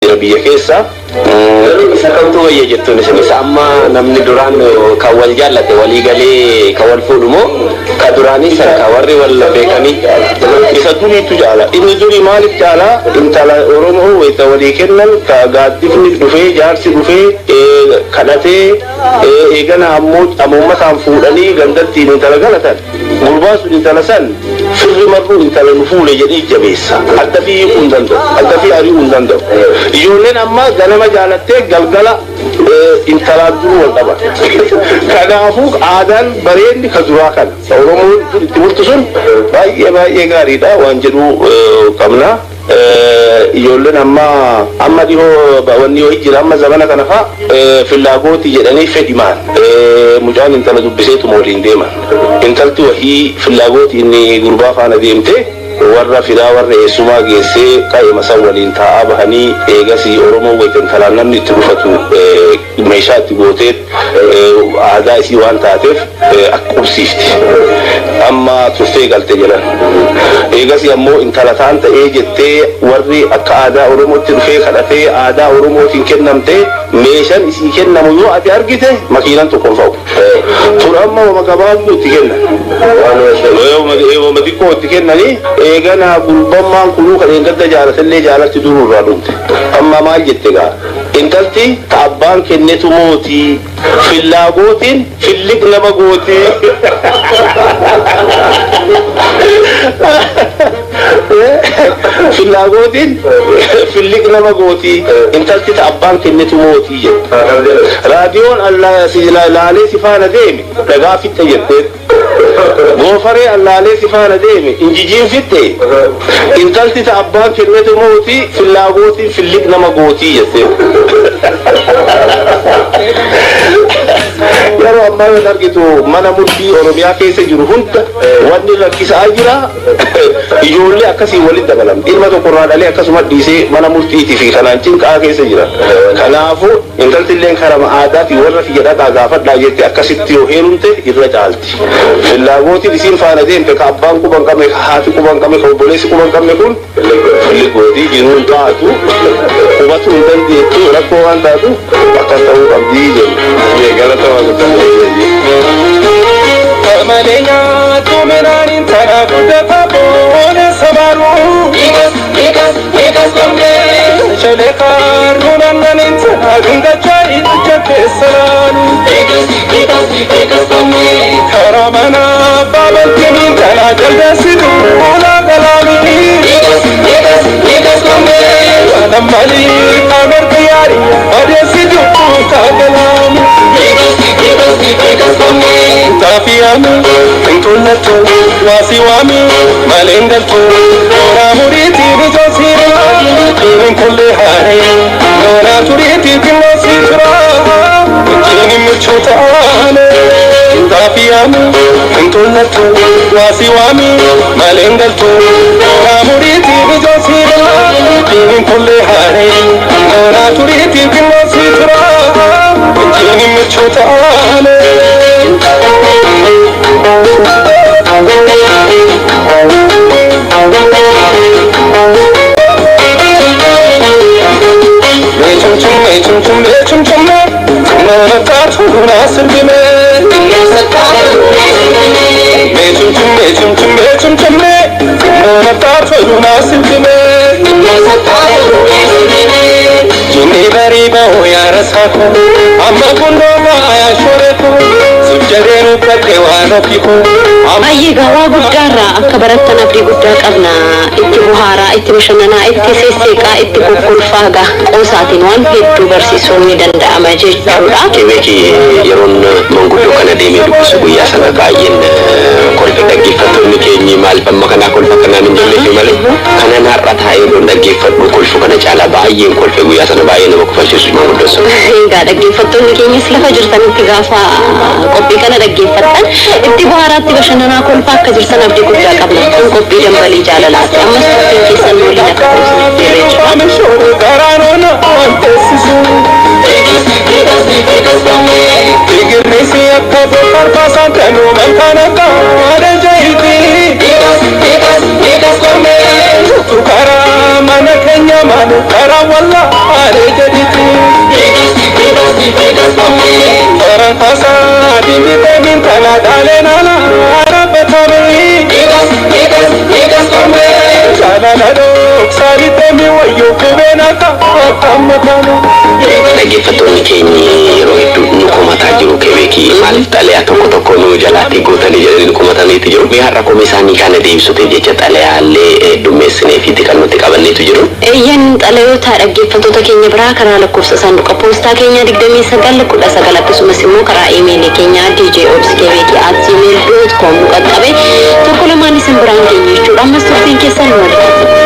jira biyya keessa. Sakamtu wayya jettuun isinis amma namni duraan kan wal jaallate walii galee kan wal fuudhumoo kan duraanii sana kan warri wal beekanii isa duriitu jaala. Inni durii maaliif jaala? Intala Oromoo wayita walii kennan ka gaaddifni dhufee jaarsi dhufee kadhatee eegana ammoo amummataan fuudhanii gandattiin intala galatan gurbaa sun intala san firri marruu intala nu fuule jedhee jabeessa. Adda fi hiikuu hin danda'u. Adda fi ari'uu hin danda'u. Ijoolleen amma ganama jaalattee galgala intala duruu wal dhaban. Kanaafuu aadaan bareedni ka duraa kana. Oromoon itti bultu sun baay'ee gaariidha waan jedhu qabna. Ijoolleen amma dhihoo wanni yoo jira amma zamana kana fa filaagooti jedhanii fedhimaan mucaan intala dubbiseetu waliin deeman. Intalti wahii filaagooti inni gurbaa faana deemte warra fidaa warra eessumaa geessee qaa'ima san waliin taa'aa bahanii eegasii Oromoo wayita intalaan namni itti dhufatu meeshaa itti gootee aadaa isii waan taateef akka qubsiifti. Amma turtee galte jedhan. Eegasii ammoo intala taan ta'ee jettee warri akka aadaa Oromootti dhufee kadhatee aadaa Oromootiin kennamtee meeshaan isii kennamu yoo ati argite makiinaan tokkoon fa'u. Tun amma wama gabaabduu itti kennan. Wama xiqqoo itti kennanii eegana gulbammaan kuluu kan gadda jaalatallee jaalatti dururraa dhumte. Amma maal jette gaa? Intalti ta abbaan kennetu mootii fillaagootiin filliq nama gootii. Fillaagootiin filliq nama gootii intalti ta abbaan kennetu mootii jedhe. Raadiyoon allaalee si faana deeme dhagaa fitta jettee. Goofaree allaalee si faana deeme injijiin fitte intalti ta abbaan kennetu mootii fillaagootiin filliq nama gootii jettee. Yeroo ammaa yoo argitu mana murtii Oromiyaa keessa jiru hunda wanni rakkisaa jira ijoollee akkasii walitti dabalam. Ilma tokkorraa dhalee akkasuma dhiisee mana murtiitii fi kanaan cinqaa keessa jira. Kanaafuu intalti illee karama aadaati warra fi jedhataa gaafadhaa jettee akkasitti yoo heerumte irra caalti. Fillaagootiin isiin faana deemte ka abbaan quban qabne ka haati quban qabne ka obboleessi quban qabne kun filligootii jiruun taatu hubachuu hin dandeettu rakkoo waan taatu akkas ta'uu qabdii jedhu galata Malenya tumeran intara kudapa bone sabaru ikas komne shale karunan intara gunga chai chatte salanu ikas komne karamana babal kini kala jalda sidu ola kalami ikas komne namali amer tayari ade sidu ka kalami ikas komne tafiamu inkullatu wasiwami malengatu ora muriti bijosira in kulle hari ora turiti binosira jini muchutane tafiamu inkullatu wasiwami malengatu ora muriti bijosira in kulle hari ora turiti binosira jini muchutane Ayyi gawaa guddaarraa akka barattan abdii guddaa qabna. Itti buhaaraa, itti bashannanaa, itti seesseeqaa, itti kokkolfaagaa qoosaatiin waan hedduu barsiisuun ni danda'ama jechuudha. Beeki yeroon manguddoo kana deemee dubbisu guyyaa sana baay'een kolfa dhaggeeffattoonni keenyi maal amma kanaa kolfa kanaan hin jalleefi malee kana naarra taa'ee kun dhaggeeffadhu kolfu kana caalaa baay'een kolfe guyyaa sana baay'ee nama kufalchiisu manguddoo sana. Egaa dhaggeeffattoonni keenyas lafa jirtanitti gaafa qophii kana dhaggeeffattan itti buhaaraatti bashannanaa kolfaa akka jirtan abdii guddaa qabna. Kun qophii dambalii jaalalaati. Ammas qophiin keessan waliin akka Dhaggeeffattoonni keenya yeroo hedduu nu komataa jiru kebeekii maaliif xalayaa tokko nu jalaatii gootanii jedhanii nu komataniitu jiru. Mee har'a komii isaanii kana deebisuuf jecha xalayaallee heddummeessineefiiti kan nuti qabanneetu jiru. Eeyyan xalayoota dhaggeeffattoota keenya biraa karaa lakkoofsa saanduqa poostaa keenya 2919 akkasumas immoo karaa iimeelii keenya djobskebeki@gmail.com nu qaqqabe tokko lamaan isin biraan keenya jechuudha. Ammas turtiin keessan nu waliin.